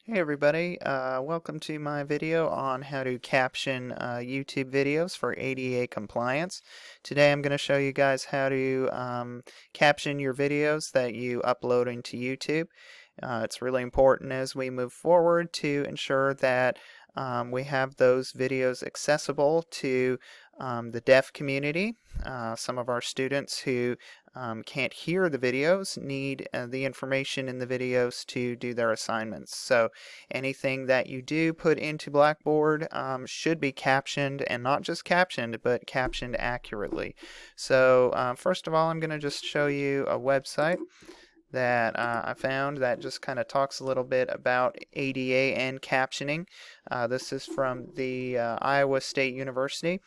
Hey everybody, welcome to my video on how to caption YouTube videos for ADA compliance. Today I'm going to show you guys how to caption your videos that you upload into YouTube. It's really important as we move forward to ensure that we have those videos accessible to the deaf community. Some of our students who can't hear the videos need the information in the videos to do their assignments. So anything that you do put into Blackboard should be captioned, and not just captioned, but captioned accurately. So first of all, I'm going to just show you a website that I found that just kind of talks a little bit about ADA and captioning. This is from the Iowa State University.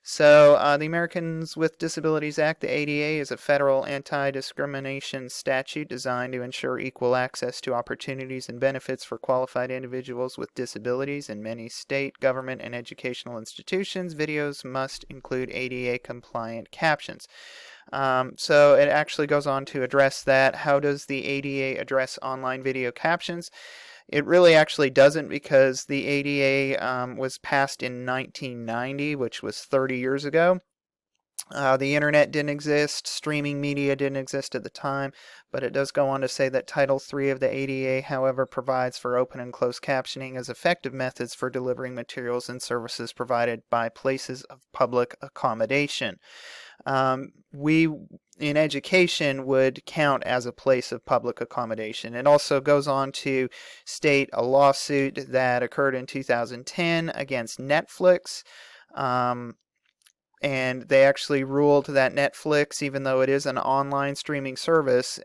So, the Americans with Disabilities Act, the ADA, is a federal anti-discrimination statute designed to ensure equal access to opportunities and benefits for qualified individuals with disabilities. In many state, government, and educational institutions, videos must include ADA-compliant captions. So it actually goes on to address that. How does the ADA address online video captions? It really actually doesn't, because the ADA was passed in 1990, which was 30 years ago. The internet didn't exist, streaming media didn't exist at the time, but it does go on to say that Title III of the ADA, however, provides for open and closed captioning as effective methods for delivering materials and services provided by places of public accommodation. We in education would count as a place of public accommodation. It also goes on to state a lawsuit that occurred in 2010 against Netflix. And they actually ruled that Netflix, even though it is an online streaming service,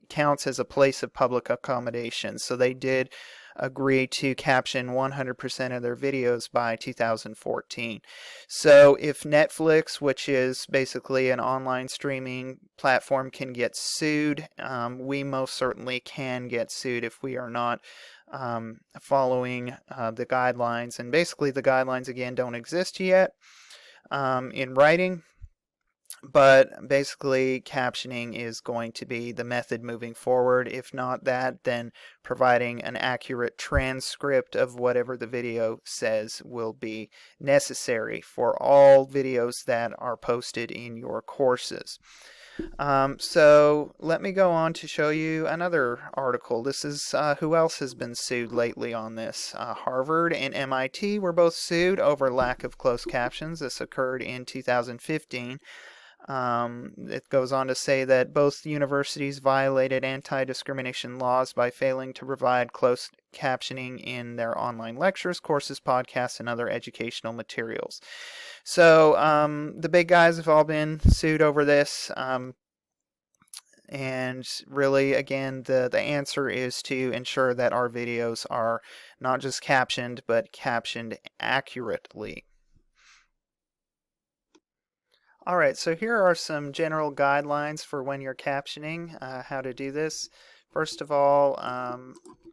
counts as a place of public accommodation. So they did agree to caption 100% of their videos by 2014. So if Netflix, which is basically an online streaming platform, can get sued, we most certainly can get sued if we are not following the guidelines. And basically the guidelines, again, don't exist yet in writing, but basically captioning is going to be the method moving forward. If not that, then providing an accurate transcript of whatever the video says will be necessary for all videos that are posted in your courses. So let me go on to show you another article. This is who else has been sued lately on this. Harvard and MIT were both sued over lack of closed captions. This occurred in 2015. It goes on to say that both universities violated anti-discrimination laws by failing to provide closed captioning in their online lectures, courses, podcasts, and other educational materials. So the big guys have all been sued over this. And really, again, the answer is to ensure that our videos are not just captioned, but captioned accurately. Alright, so here are some general guidelines for when you're captioning, how to do this. First of all,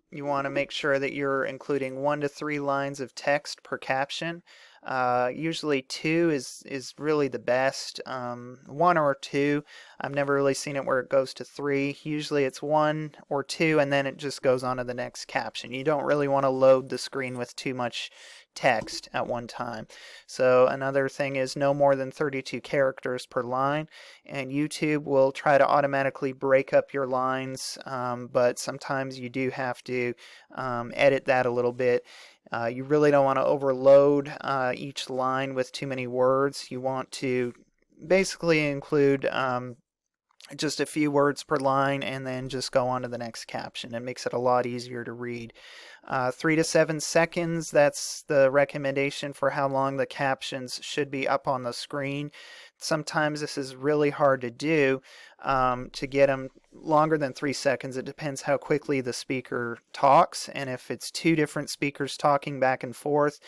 you want to make sure that you're including 1 to 3 lines of text per caption. Usually 2 is really the best. 1 or 2, I've never really seen it where it goes to 3. Usually it's 1 or 2, and then it just goes on to the next caption. You don't really want to load the screen with too much text at one time. So another thing is no more than 32 characters per line, and YouTube will try to automatically break up your lines, but sometimes you do have to edit that a little bit. You really don't want to overload each line with too many words. You want to basically include just a few words per line and then just go on to the next caption. It makes it a lot easier to read. 3 to 7 seconds, that's the recommendation for how long the captions should be up on the screen. Sometimes this is really hard to do, to get them longer than 3 seconds. It depends how quickly the speaker talks, and if it's 2 different speakers talking back and forth,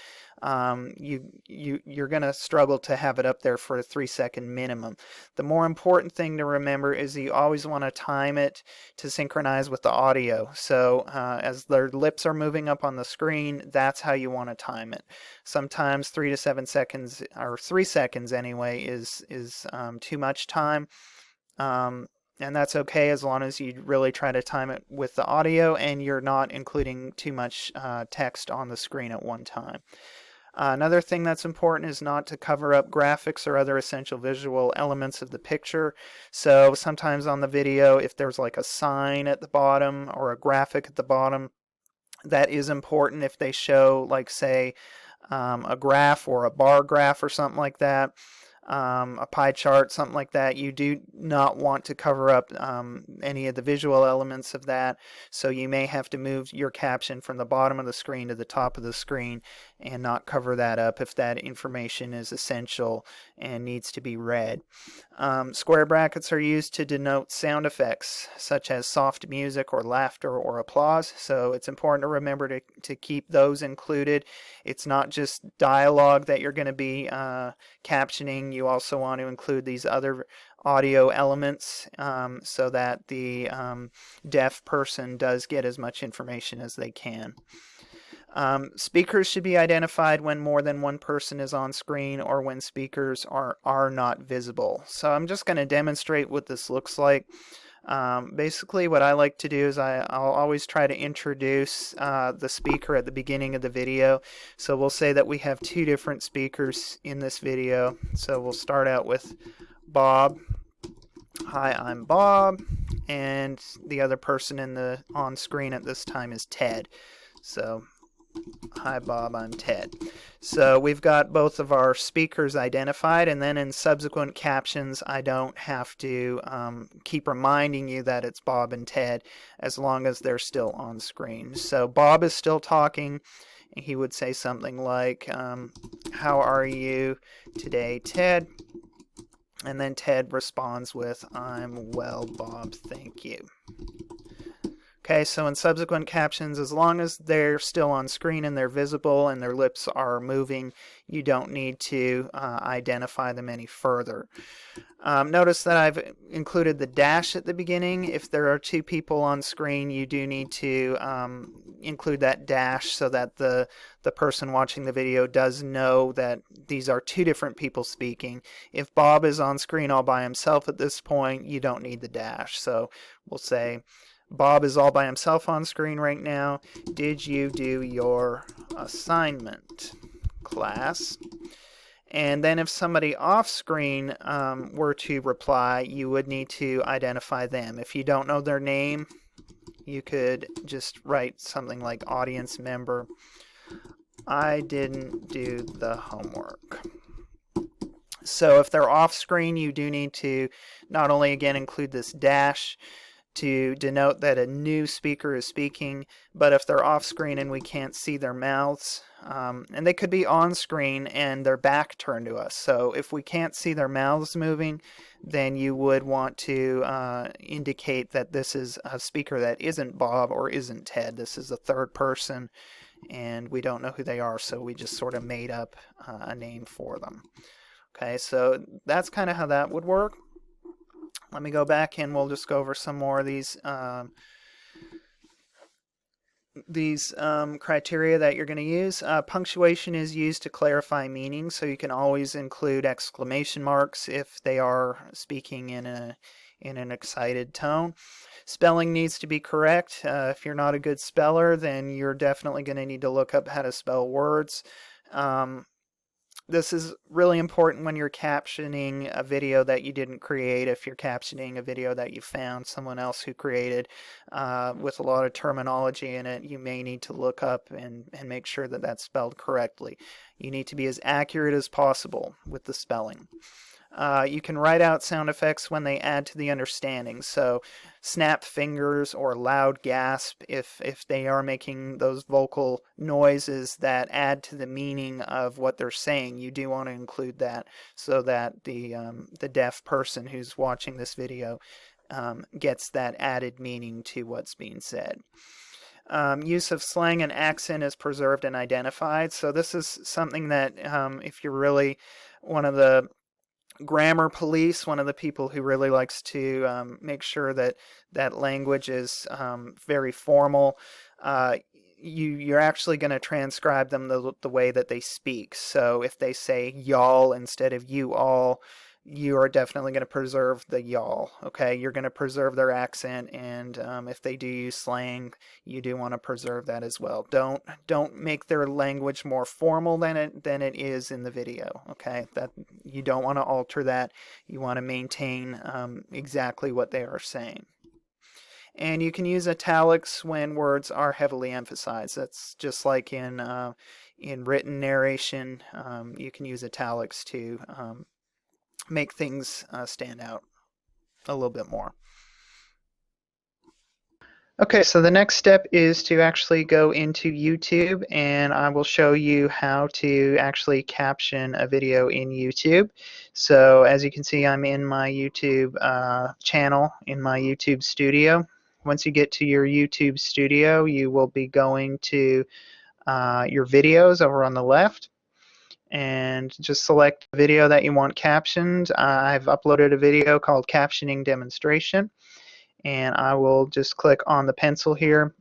you're going to struggle to have it up there for a 3-second minimum. The more important thing to remember is you always want to time it to synchronize with the audio. So as their lips are moving up on the screen, that's how you want to time it. Sometimes 3 to 7 seconds, or 3 seconds anyway, is too much time. And that's okay as long as you really try to time it with the audio and you're not including too much text on the screen at one time. Another thing that's important is not to cover up graphics or other essential visual elements of the picture. So sometimes on the video, if there's like a sign at the bottom or a graphic at the bottom, that is important. If they show, like, say, a graph or a bar graph or something like that, a pie chart, something like that, you do not want to cover up any of the visual elements of that. So you may have to move your caption from the bottom of the screen to the top of the screen and not cover that up if that information is essential and needs to be read. Square brackets are used to denote sound effects such as soft music or laughter or applause. So it's important to remember to keep those included. It's not just dialogue that you're going to be captioning. You also want to include these other audio elements so that the deaf person does get as much information as they can. Speakers should be identified when more than one person is on screen or when speakers are not visible. So I'm just going to demonstrate what this looks like. Basically what I like to do is I'll always try to introduce the speaker at the beginning of the video. So we'll say that we have two different speakers in this video. So we'll start out with Bob. Hi, I'm Bob, and the other person on screen at this time is Ted. So hi Bob, I'm Ted. So we've got both of our speakers identified, and then in subsequent captions I don't have to keep reminding you that it's Bob and Ted as long as they're still on screen. So Bob is still talking. He would say something like, how are you today, Ted? And then Ted responds with, I'm well, Bob, thank you. Okay, so in subsequent captions, as long as they're still on screen and they're visible and their lips are moving, you don't need to identify them any further. Notice that I've included the dash at the beginning. If there are two people on screen, you do need to include that dash so that the person watching the video does know that these are two different people speaking. If Bob is on screen all by himself at this point, you don't need the dash. So we'll say, Bob is all by himself on screen right now. Did you do your assignment, class? And then if somebody off screen were to reply, you would need to identify them. If you don't know their name, you could just write something like audience member. I didn't do the homework. So if they're off screen, you do need to not only again include this dash to denote that a new speaker is speaking, but if they're off screen and we can't see their mouths, and they could be on screen and their back turned to us. So if we can't see their mouths moving, then you would want to indicate that this is a speaker that isn't Bob or isn't Ted. This is a third person and we don't know who they are, so we just sort of made up a name for them. Okay, so that's kind of how that would work. Let me go back and we'll just go over some more of these criteria that you're going to use. Punctuation is used to clarify meaning, so you can always include exclamation marks if they are speaking in an excited tone. Spelling needs to be correct. If you're not a good speller, then you're definitely going to need to look up how to spell words. This is really important when you're captioning a video that you didn't create. If you're captioning a video that you found someone else who created with a lot of terminology in it, you may need to look up and make sure that that's spelled correctly. You need to be as accurate as possible with the spelling. You can write out sound effects when they add to the understanding. So snap fingers or loud gasp if they are making those vocal noises that add to the meaning of what they're saying. You do want to include that so that the deaf person who's watching this video gets that added meaning to what's being said. Use of slang and accent is preserved and identified. So this is something that if you're really one of the grammar police, one of the people who really likes to make sure that language is very formal, you're actually going to transcribe them the way that they speak. So if they say y'all instead of you all, you are definitely going to preserve the y'all. Okay, you're going to preserve their accent, and if they do use slang, you do want to preserve that as well. Don't make their language more formal than it is in the video. Okay, that you don't want to alter that. You want to maintain exactly what they are saying. And you can use italics when words are heavily emphasized. That's just like in written narration. You can use italics to make things stand out a little bit more. Okay, so the next step is to actually go into YouTube, and I will show you how to actually caption a video in YouTube. So as you can see, I'm in my YouTube channel, in my YouTube studio. Once you get to your YouTube studio, you will be going to your videos over on the left, and just select the video that you want captioned. I've uploaded a video called Captioning Demonstration, and I will just click on the pencil here,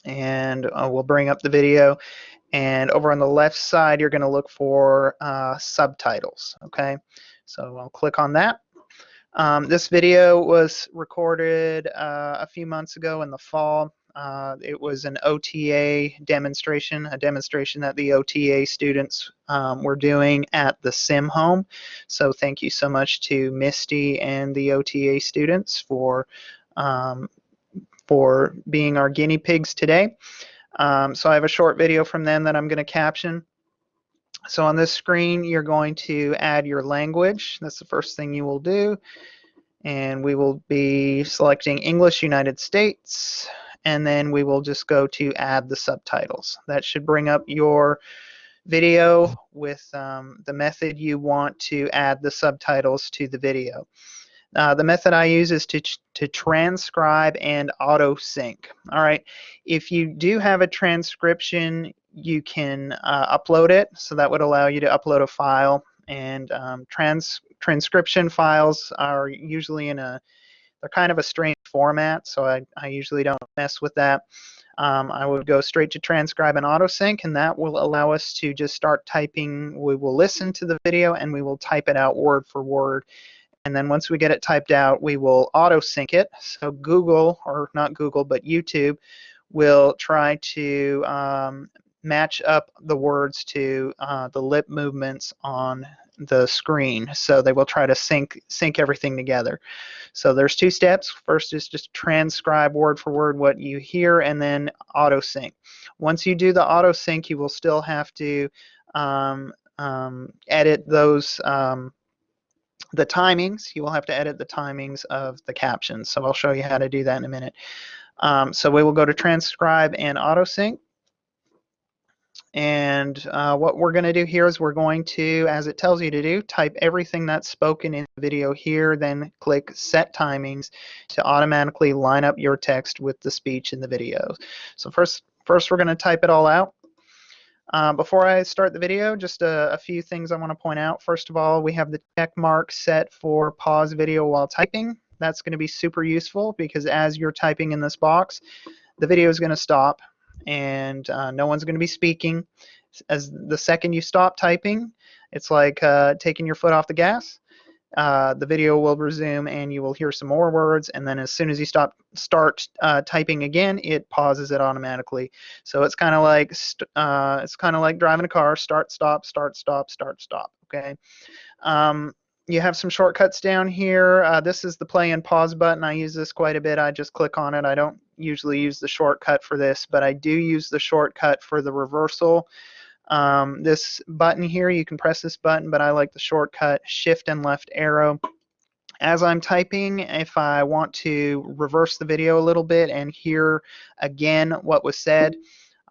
and we'll bring up the video. And over on the left side, you're going to look for subtitles. Okay, so I'll click on that. This video was recorded a few months ago in the fall. It was an OTA demonstration, a demonstration that the OTA students were doing at the Sim Home. So thank you so much to Misty and the OTA students for being our guinea pigs today. So I have a short video from them that I'm going to caption. So on this screen, you're going to add your language. That's the first thing you will do. And we will be selecting English United States, and then we will just go to add the subtitles. That should bring up your video with the method you want to add the subtitles to the video. The method I use is to transcribe and auto sync. All right, if you do have a transcription, you can upload it. So that would allow you to upload a file, and transcription files are usually they're kind of a strange format, so I usually don't mess with that. I would go straight to transcribe and auto sync, and that will allow us to just start typing. We will listen to the video and we will type it out word for word. And then once we get it typed out, we will auto sync it. So Google, or not Google, but YouTube will try to match up the words to the lip movements on the screen. So they will try to sync everything together. So there's two steps. First is just transcribe word for word what you hear, and then auto sync. Once you do the auto sync, you will still have to edit those the timings. You will have to edit the timings of the captions. So I'll show you how to do that in a minute. So we will go to transcribe and auto sync. And what we're going to do here is we're going to, as it tells you to do, type everything that's spoken in the video here, then click Set Timings to automatically line up your text with the speech in the video. So first we're going to type it all out. Before I start the video, just a few things I want to point out. First of all, we have the check mark set for pause video while typing. That's going to be super useful because as you're typing in this box, the video is going to stop, and no one's going to be speaking. As the second you stop typing, it's like taking your foot off the gas. The video will resume and you will hear some more words, and then as soon as you start typing again, it pauses it automatically. So it's kind of like driving a car: start, stop, start, stop, start, stop. Okay. You have some shortcuts down here. This is the play and pause button. I use this quite a bit. I just click on it. I don't usually use the shortcut for this, but I do use the shortcut for the reversal. This button here, you can press this button, but I like the shortcut shift and left arrow. As I'm typing, if I want to reverse the video a little bit and hear again what was said,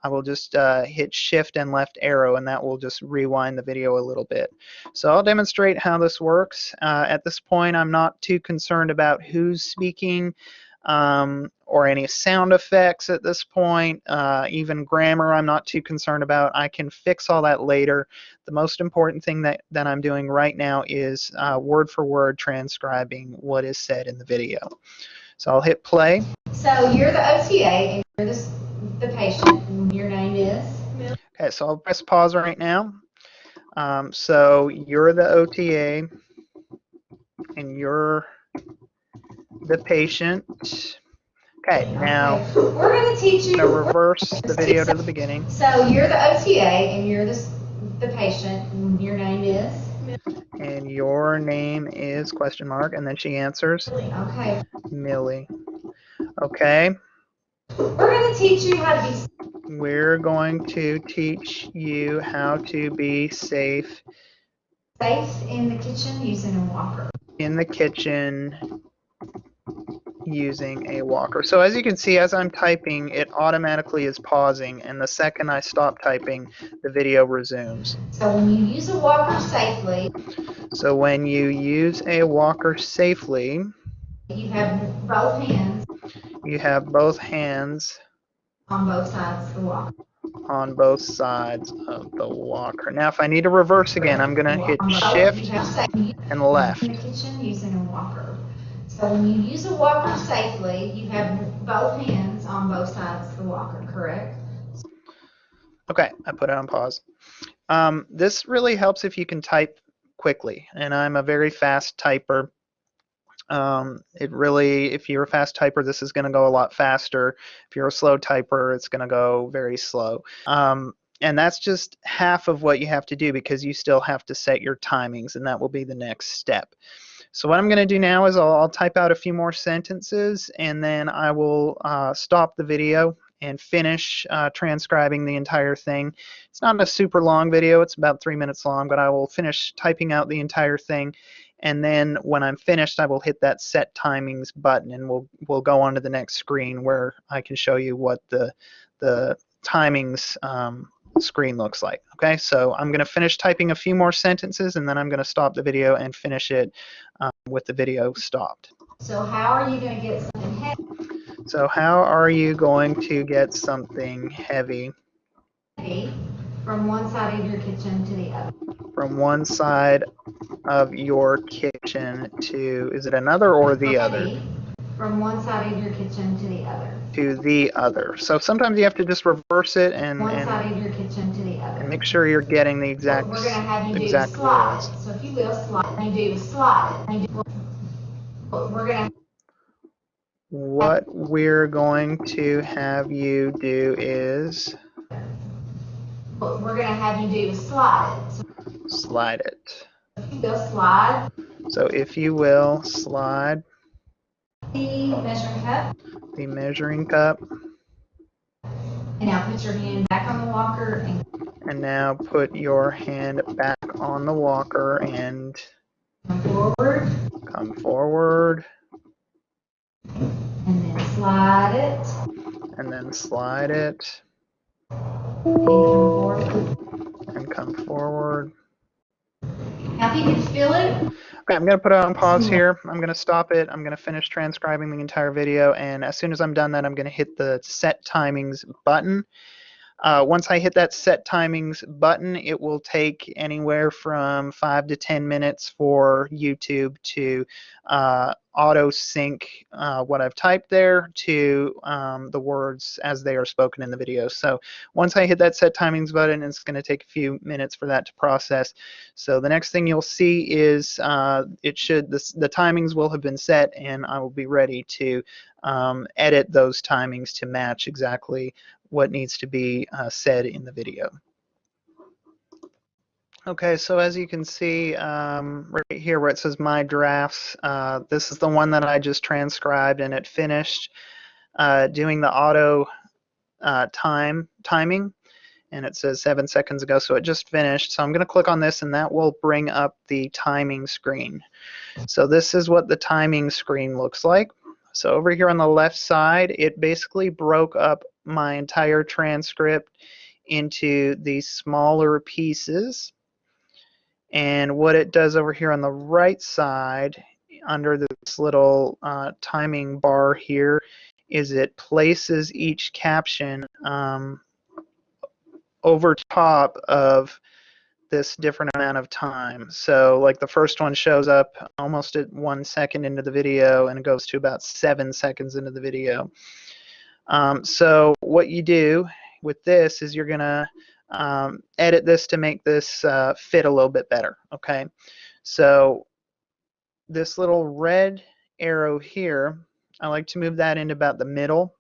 I will just hit shift and left arrow, and that will just rewind the video a little bit. So I'll demonstrate how this works. At this point, I'm not too concerned about who's speaking or any sound effects at this point. Even grammar I'm not too concerned about. I can fix all that later. The most important thing that I'm doing right now is word for word transcribing what is said in the video. So I'll hit play. So you're the OTA and you're the patient, and your name is? Okay, so I'll press pause right now. So you're the OTA and you're the patient. Okay, now we're going to teach I'm you. going to reverse the video to the beginning. So you're the OTA and you're the patient. And your name is? And your name is question mark, and then she answers. Okay. Millie. Okay. We're going to teach you how to be We're going to teach you how to be safe safe in the kitchen using a walker. in the kitchen using a walker. So as you can see, as I'm typing, it automatically is pausing, and the second I stop typing, the video resumes. So when you use a walker safely, So when you use a walker safely, you have both hands you have both hands on both sides of the walker. on both sides of the walker. Now if I need to reverse again, I'm going to hit shift and left. In the kitchen using a walker. So when you use a walker safely, you have both hands on both sides of the walker, correct? Okay, I put it on pause. This really helps if you can type quickly, and I'm a very fast typer. If you're a fast typer, this is going to go a lot faster. If you're a slow typer, it's going to go very slow. And that's just half of what you have to do because you still have to set your timings, and that will be the next step. So what I'm going to do now is I'll type out a few more sentences, and then I will stop the video and finish transcribing the entire thing. It's not a super long video, it's about 3 minutes long, but I will finish typing out the entire thing, and then when I'm finished I will hit that set timings button, and we'll go on to the next screen where I can show you what the timings screen looks like. Okay, so I'm going to finish typing a few more sentences, and then I'm going to stop the video and finish it with the video stopped. So how are you going to get something heavy? So how are you going to get something heavy From one side of your kitchen to the other? From one side of your kitchen to, is it another or the other? From one side of your kitchen to the other. To the other. So sometimes you have to just reverse it and side of your kitchen to the other. And make sure you're getting the exact What we're going to have you do exact is slide words. it. So if you will slide, you do is slide it. What we're going to What we're going to have you do is what we're going to have you do is slide it. So slide it. if you will slide So if you will slide the measuring cup, the measuring cup, and now put your hand back on the walker and now put your hand back on the walker and come forward, come forward, and then slide it, and then slide it, and come forward. and come forward. Now if you can feel it. Okay, I'm going to put it on pause here. I'm going to stop it. I'm going to finish transcribing the entire video, and as soon as I'm done that, I'm going to hit the set timings button. Once I hit that set timings button, it will take anywhere from 5 to 10 minutes for YouTube to auto sync what I've typed there to the words as they are spoken in the video. So once I hit that set timings button, it's going to take a few minutes for that to process. So the next thing you'll see is the timings will have been set, and I will be ready to edit those timings to match exactly what needs to be said in the video. Okay, so as you can see right here where it says my drafts, this is the one that I just transcribed, and it finished doing the auto timing, and it says 7 seconds ago, so it just finished. So I'm going to click on this, and that will bring up the timing screen. So this is what the timing screen looks like. So over here on the left side, it basically broke up my entire transcript into these smaller pieces. And what it does over here on the right side, under this little timing bar here, is it places each caption over top of this different amount of time. So like the first one shows up almost at 1 second into the video, and it goes to about 7 seconds into the video. So what you do with this is you're going to edit this to make this fit a little bit better. Okay, so this little red arrow here, I like to move that into about the middle.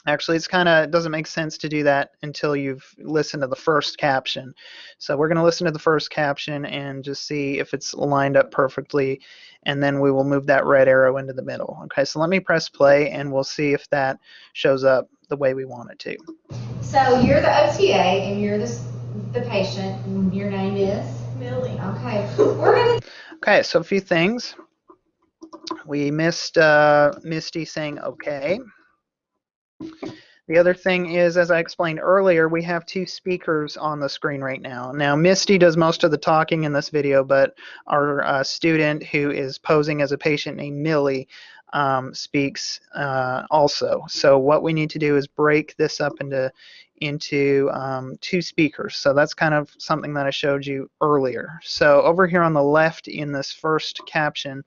Actually, it doesn't make sense to do that until you've listened to the first caption. So we're going to listen to the first caption and just see if it's lined up perfectly, and then we will move that red arrow into the middle. Okay, so let me press play and we'll see if that shows up the way we want it to. So you're the OTA and you're the patient, and your name is? Millie. Okay. Okay, so a few things. We missed Misty saying okay. The other thing is, as I explained earlier, we have two speakers on the screen right now. Now, Misty does most of the talking in this video, but our student who is posing as a patient named Millie speaks also. So what we need to do is break this up into two speakers. So that's kind of something that I showed you earlier. So over here on the left in this first caption,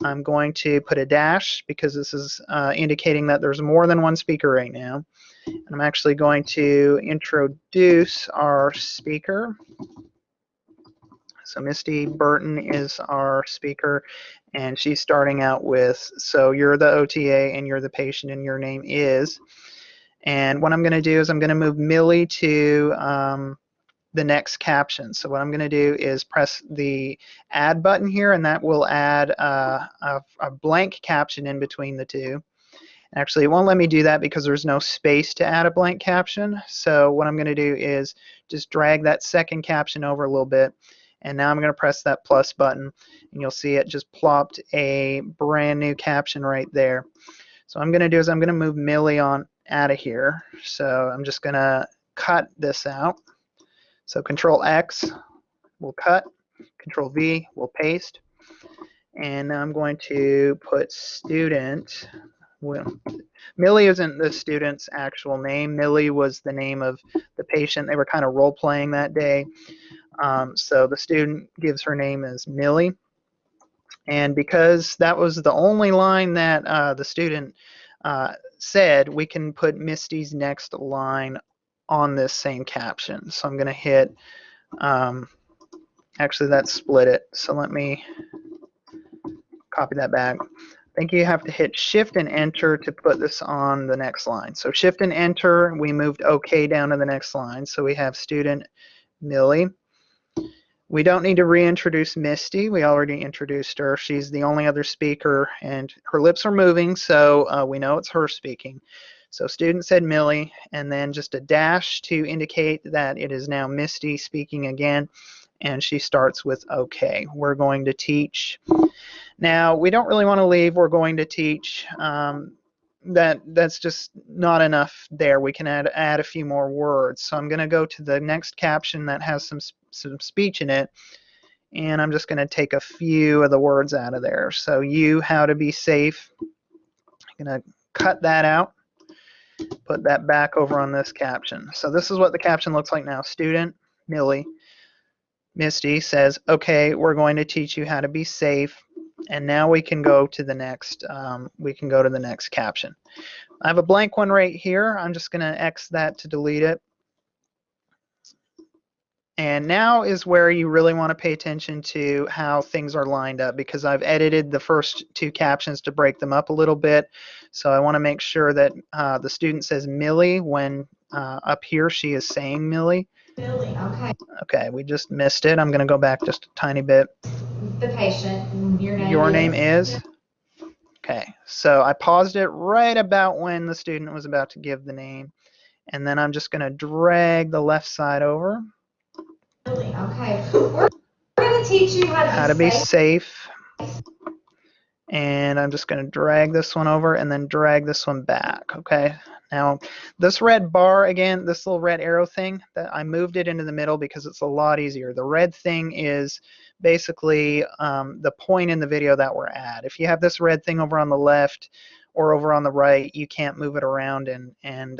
I'm going to put a dash because this is indicating that there's more than one speaker right now. And I'm actually going to introduce our speaker. So Misty Burton is our speaker, and she's starting out with, so you're the OTA and you're the patient and your name is. And what I'm going to do is I'm going to move Millie to the next caption. So what I'm going to do is press the add button here, and that will add a blank caption in between the two. Actually, it won't let me do that because there's no space to add a blank caption. So what I'm going to do is just drag that second caption over a little bit. And now I'm going to press that plus button, and you'll see it just plopped a brand new caption right there. So what I'm going to do is I'm going to move Millie on out of here. So I'm just going to cut this out. So Control X will cut, Control V will paste, and now I'm going to put student. Well, Millie isn't the student's actual name. Millie was the name of the patient. They were kind of role playing that day. So the student gives her name as Millie. And because that was the only line that the student said, we can put Misty's next line on this same caption. So I'm going to hit, actually that split it. So let me copy that back. I think you have to hit Shift and Enter to put this on the next line. So Shift and Enter, we moved OK down to the next line. So we have student Millie. We don't need to reintroduce Misty. We already introduced her. She's the only other speaker, and her lips are moving, so we know it's her speaking. So student said Millie, and then just a dash to indicate that it is now Misty speaking again, and she starts with OK. We're going to teach. Now, we don't really want to leave. We're going to teach. That's just not enough there. We can add a few more words. So I'm going to go to the next caption that has some speech in it, and I'm just going to take a few of the words out of there. So you, how to be safe. I'm going to cut that out, put that back over on this caption. So this is what the caption looks like now. Student Millie, Misty says, okay, we're going to teach you how to be safe. And now we can go to the next caption. I have a blank one right here. I'm just going to X that to delete it. And now is where you really want to pay attention to how things are lined up, because I've edited the first two captions to break them up a little bit. So I want to make sure that the student says Millie when up here she is saying Millie. Millie. Okay. Okay, we just missed it. I'm going to go back just a tiny bit. The patient, Your name is? Okay, so I paused it right about when the student was about to give the name. And then I'm just going to drag the left side over. Okay, we're going to teach you How to be safe. And I'm just going to drag this one over and then drag this one back. Okay, now this red bar again, this little red arrow thing, that I moved it into the middle because it's a lot easier. The red thing is basically the point in the video that we're at. If you have this red thing over on the left or over on the right, you can't move it around and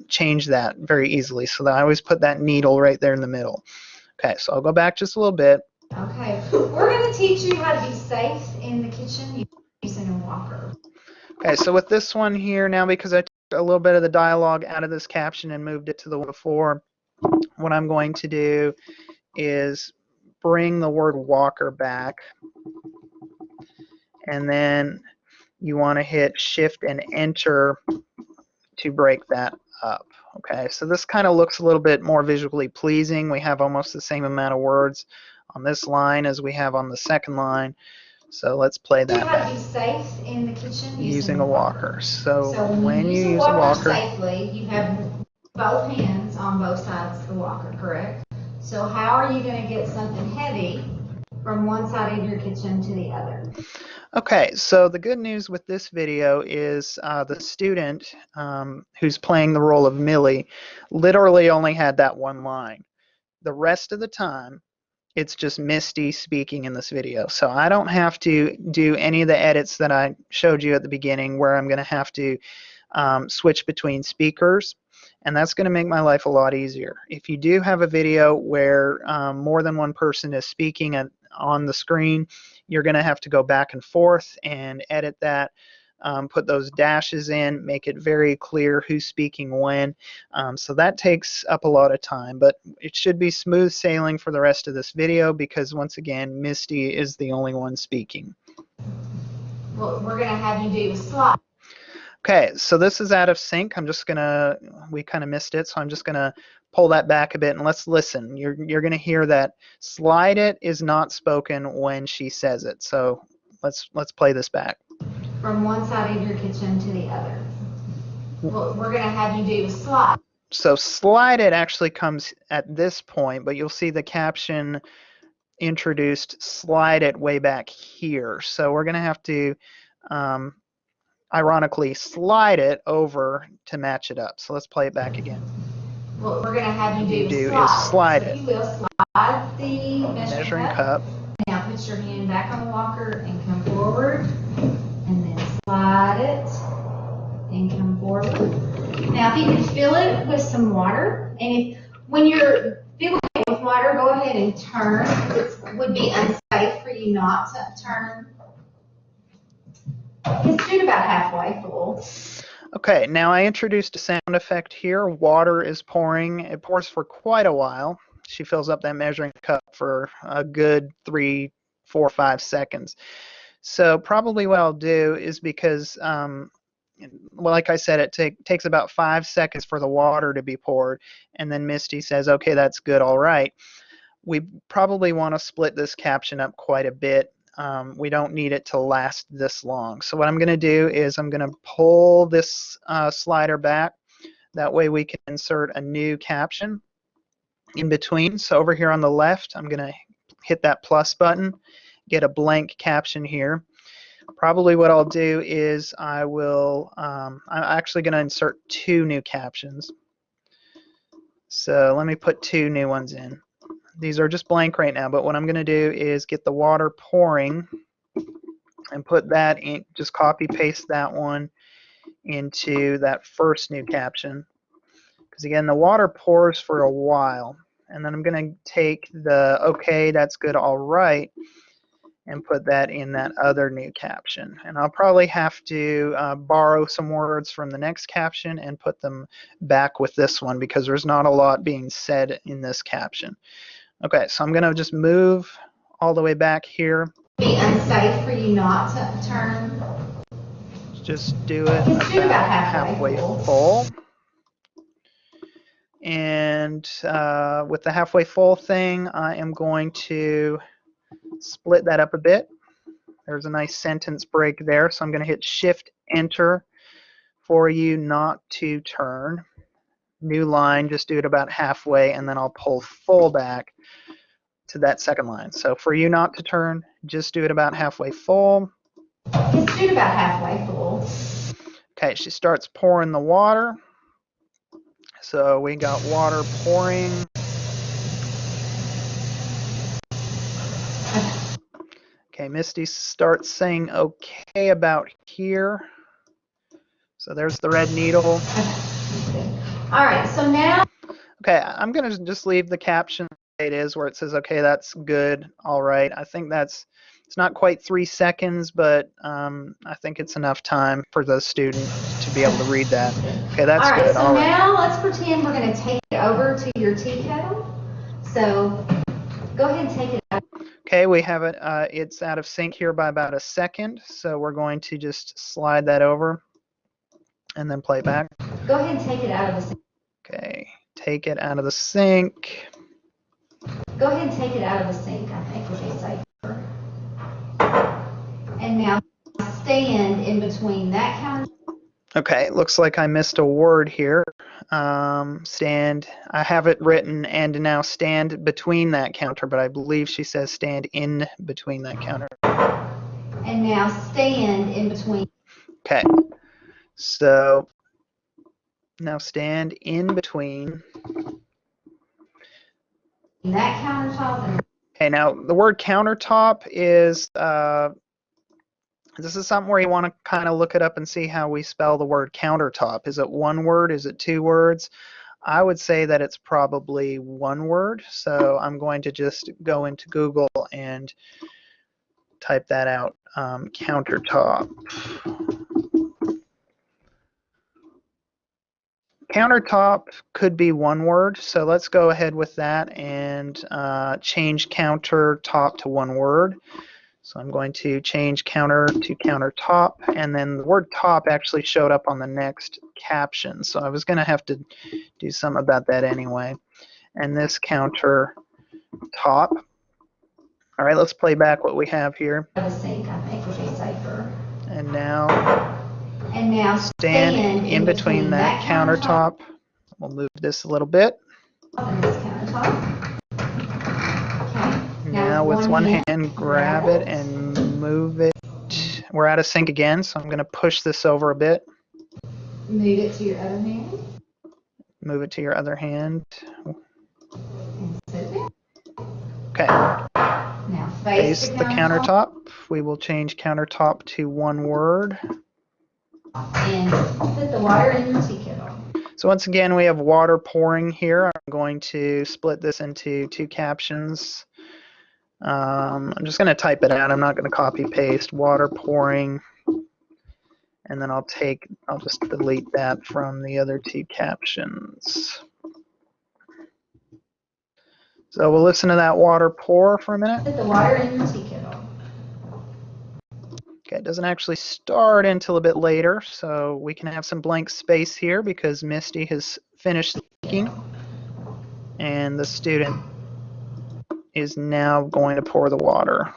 change that very easily. So I always put that needle right there in the middle. Okay, so I'll go back just a little bit. Okay, we're going to teach you how to be safe in the kitchen using a walker. Okay, so with this one here now, because I took a little bit of the dialogue out of this caption and moved it to the one before, what I'm going to do is bring the word walker back. and then you want to hit Shift and Enter to break that up. Okay, so this kind of looks a little bit more visually pleasing. We have almost the same amount of words on this line as we have on the second line. So let's play that how to back. be safe in the kitchen Using using a a walker. walker. So So when when you you use a use a walker walker, safely, you have both hands on both sides of the walker, correct? So how are you going to get something heavy from one side of your kitchen to the other? okay, so the good news with this video is the student who's playing the role of Millie literally only had that one line. The rest of the time, it's just Misty speaking in this video. So I don't have to do any of the edits that I showed you at the beginning where I'm going to have to switch between speakers, and that's going to make my life a lot easier. If you do have a video where more than one person is speaking on the screen, you're going to have to go back and forth and edit that. Put those dashes in, make it very clear who's speaking when. So that takes up a lot of time, but it should be smooth sailing for the rest of this video because once again, Misty is the only one speaking. What we're going to have you do is slide. Okay, so this is out of sync. We kind of missed it, so I'm just gonna pull that back a bit and let's listen. You're gonna hear that slide it is not spoken when she says it. So let's play this back. From one side of your kitchen to the other. What we're going to have you do is slide. So slide it actually comes at this point, but you'll see the caption introduced slide it way back here. So we're gonna have to ironically slide it over to match it up. So let's play it back again. What we're going to have you do is Is slide. slide So it. you will slide the measuring cup. Cup. Now put your hand back on the walker and come forward, and then slide it and come forward. Now if you can fill it with some water, and when you're filling it with water, go ahead and turn. It would be unsafe for you not to turn. Just do it about halfway full. Okay, now I introduced a sound effect here. Water is pouring. It pours for quite a while. She fills up that measuring cup for a good 3, 4, 5 seconds. So probably what I'll do is because, well, like I said, it takes about 5 seconds for the water to be poured, and then Misty says, okay, that's good, all right. We probably want to split this caption up quite a bit. We don't need it to last this long. So what I'm going to do is I'm going to pull this slider back. That way we can insert a new caption in between. So over here on the left, I'm going to hit that plus button, get a blank caption here. Probably what I'll do is I'm actually going to insert 2 new captions. So let me put 2 new ones in. These are just blank right now, but what I'm going to do is get the water pouring and put that in, just copy paste that one into that first new caption. Because again, the water pours for a while. And then I'm going to take the okay, that's good, all right, and put that in that other new caption. And I'll probably have to borrow some words from the next caption and put them back with this one because there's not a lot being said in this caption. Okay, so I'm going to just move all the way back here. Be unsafe for you not to turn. Just do it about halfway full. And with the halfway full thing, I am going to split that up a bit. There's a nice sentence break there, so I'm going to hit Shift Enter for you not to turn. New line, just do it about halfway, and then I'll pull full back to that second line. So for you not to turn, just do it about halfway full. Just do it about halfway full. Okay, she starts pouring the water. So we got water pouring. Okay, Misty starts saying okay about here. So there's the red needle. All right, so now. Okay, I'm going to just leave the caption the way it is where it says, okay, that's good, all right. I think it's not quite 3 seconds, but I think it's enough time for the student to be able to read that. Okay, that's good, All right. So now let's pretend we're going to take it over to your tea kettle. So go ahead and take it over. Okay, we have it. It's out of sync here by about a second, so we're going to just slide that over and then play back. Go ahead and take it out of the sink. Okay, take it out of the sync. Go ahead and take it out of the sink, I think would be safer. And now stand in between that counter. Okay, looks like I missed a word here. Stand, I have it written, and now stand between that counter, but I believe she says stand in between that counter. And now stand in between. Okay, so now stand in between that countertop. And okay, now the word countertop is, this is something where you want to kind of look it up and see how we spell the word countertop. Is it one word? Is it two words? I would say that it's probably one word, so I'm going to just go into Google and type that out, countertop. Countertop could be one word, so let's go ahead with that and change countertop to one word. So I'm going to change counter to countertop, and then the word top actually showed up on the next caption, so I was going to have to do something about that anyway. And this counter top. All right, let's play back what we have here. the sink, I think would be safer. And now stand in between that countertop. We'll move this a little bit. And this countertop. Okay. Now with one hand, grab it and move it. We're out of sync again, so I'm going to push this over a bit. Move it to your other hand. Move it to your other hand. And sit it. Okay. Now face the countertop. We will change countertop to one word. And put the water in your tea kettle. So once again, we have water pouring here. I'm going to split this into two captions. I'm just going to type it out. I'm not going to copy paste. Water pouring. And then I'll just delete that from the other two captions. So we'll listen to that water pour for a minute. Put the water in your tea kettle. Okay, it doesn't actually start until a bit later, so we can have some blank space here because Misty has finished speaking. And the student is now going to pour the water.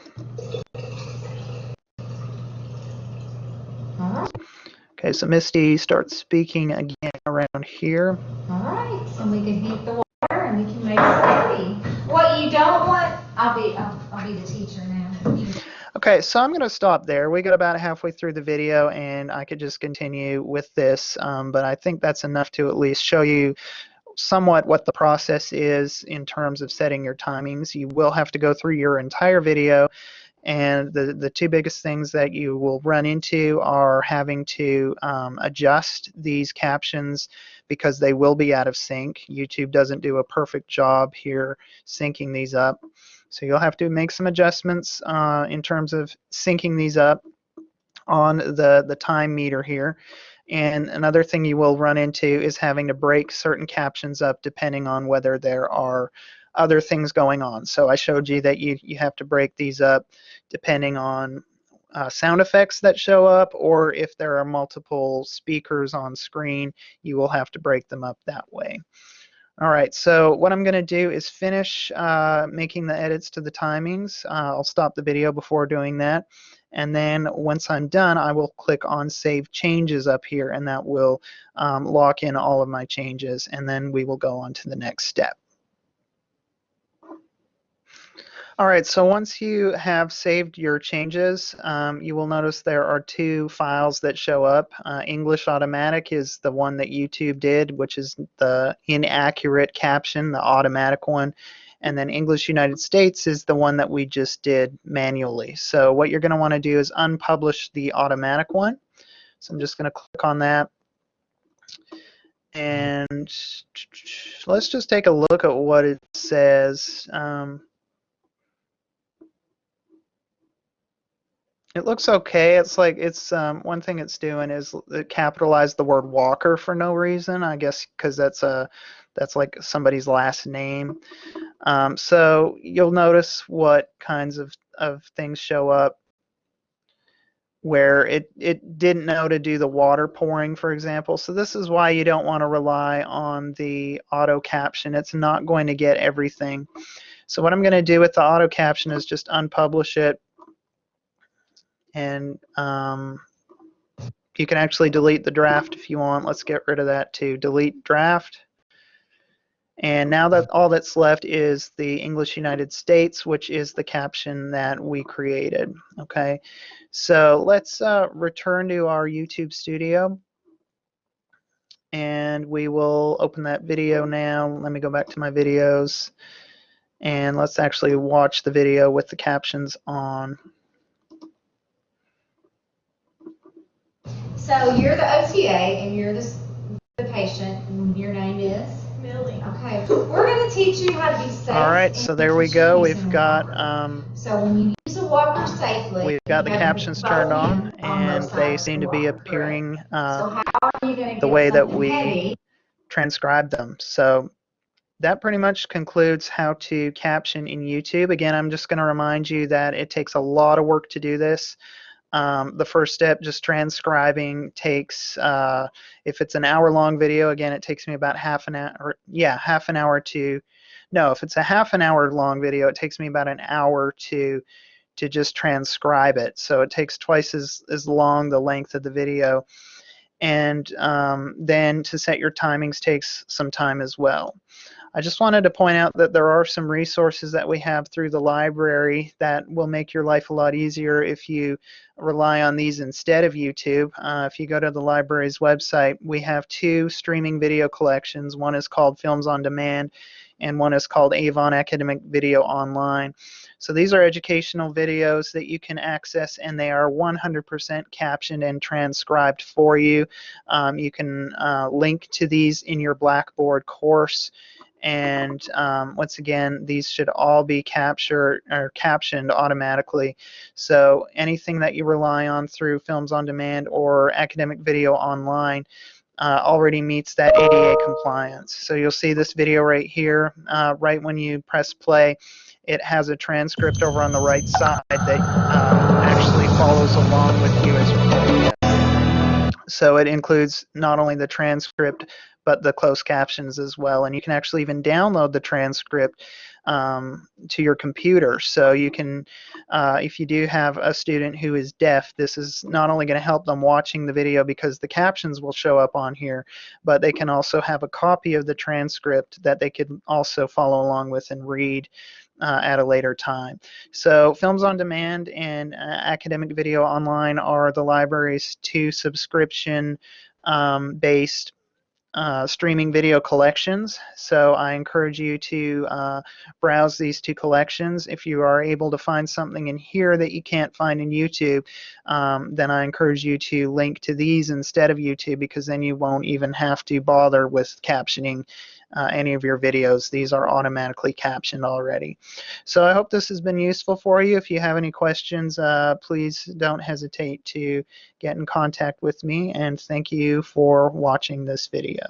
All right. Okay, so Misty starts speaking again around here. All right, so we can heat the water and we can make it ready. What you don't want, I'll be the teacher now. Okay, so I'm going to stop there. We got about halfway through the video, and I could just continue with this, but I think that's enough to at least show you somewhat what the process is in terms of setting your timings. You will have to go through your entire video, and the two biggest things that you will run into are having to adjust these captions because they will be out of sync. YouTube doesn't do a perfect job here syncing these up. So you'll have to make some adjustments in terms of syncing these up on the time meter here. And another thing you will run into is having to break certain captions up depending on whether there are other things going on. So I showed you that you have to break these up depending on sound effects that show up, or if there are multiple speakers on screen, you will have to break them up that way. All right, so what I'm going to do is finish making the edits to the timings. I'll stop the video before doing that. And then once I'm done, I will click on Save Changes up here, and that will lock in all of my changes. And then we will go on to the next step. All right, so once you have saved your changes, you will notice there are two files that show up. English Automatic is the one that YouTube did, which is the inaccurate caption, the automatic one. And then English United States is the one that we just did manually. So what you're going to want to do is unpublish the automatic one. So I'm just going to click on that. And let's just take a look at what it says. It looks okay. It's like one thing it's doing is it capitalized the word Walker for no reason. I guess because that's like somebody's last name. So you'll notice what kinds of things show up where it didn't know to do the water pouring, for example. So this is why you don't want to rely on the auto caption. It's not going to get everything. So what I'm going to do with the auto caption is just unpublish it, and you can actually delete the draft if you want. Let's get rid of that too. Delete draft. And now that all that's left is the English United States, which is the caption that we created. Okay, so let's return to our YouTube studio, and we will open that video now. Let me go back to my videos, and let's actually watch the video with the captions on. So you're the OTA and you're the patient, and your name is? Millie. Okay. We're going to teach you how to be safe. All right, so there we go. We've got so when you use a walker safely, we've got the captions turned on, and they seem to be appearing so how are you going to the get way that something we heavy? transcribe them. So that pretty much concludes how to caption in YouTube. Again, I'm just going to remind you that it takes a lot of work to do this. The first step, just transcribing, takes, if it's an hour-long video, again, it takes me about half an hour, half an hour to, no, if it's a half an hour long video, it takes me about an hour to just transcribe it. So it takes twice as long the length of the video. And then to set your timings takes some time as well. I just wanted to point out that there are some resources that we have through the library that will make your life a lot easier if you rely on these instead of YouTube. If you go to the library's website, we have 2 streaming video collections. One is called Films on Demand, and one is called Avon Academic Video Online. So these are educational videos that you can access, and they are 100% captioned and transcribed for you. You can link to these in your Blackboard course. And once again, these should all be captured or captioned automatically. So anything that you rely on through Films on Demand or Academic Video Online already meets that ADA compliance. So you'll see this video right here, right when you press play. It has a transcript over on the right side that actually follows along with you as you're playing it. So it includes not only the transcript, but the closed captions as well. And you can actually even download the transcript to your computer. So you can, if you do have a student who is deaf, this is not only going to help them watching the video because the captions will show up on here, but they can also have a copy of the transcript that they could also follow along with and read at a later time. So Films on Demand and Academic Video Online are the library's 2 subscription based streaming video collections. So I encourage you to browse these 2 collections. If you are able to find something in here that you can't find in YouTube, then I encourage you to link to these instead of YouTube, because then you won't even have to bother with captioning any of your videos. These are automatically captioned already. So I hope this has been useful for you. If you have any questions, please don't hesitate to get in contact with me, and thank you for watching this video.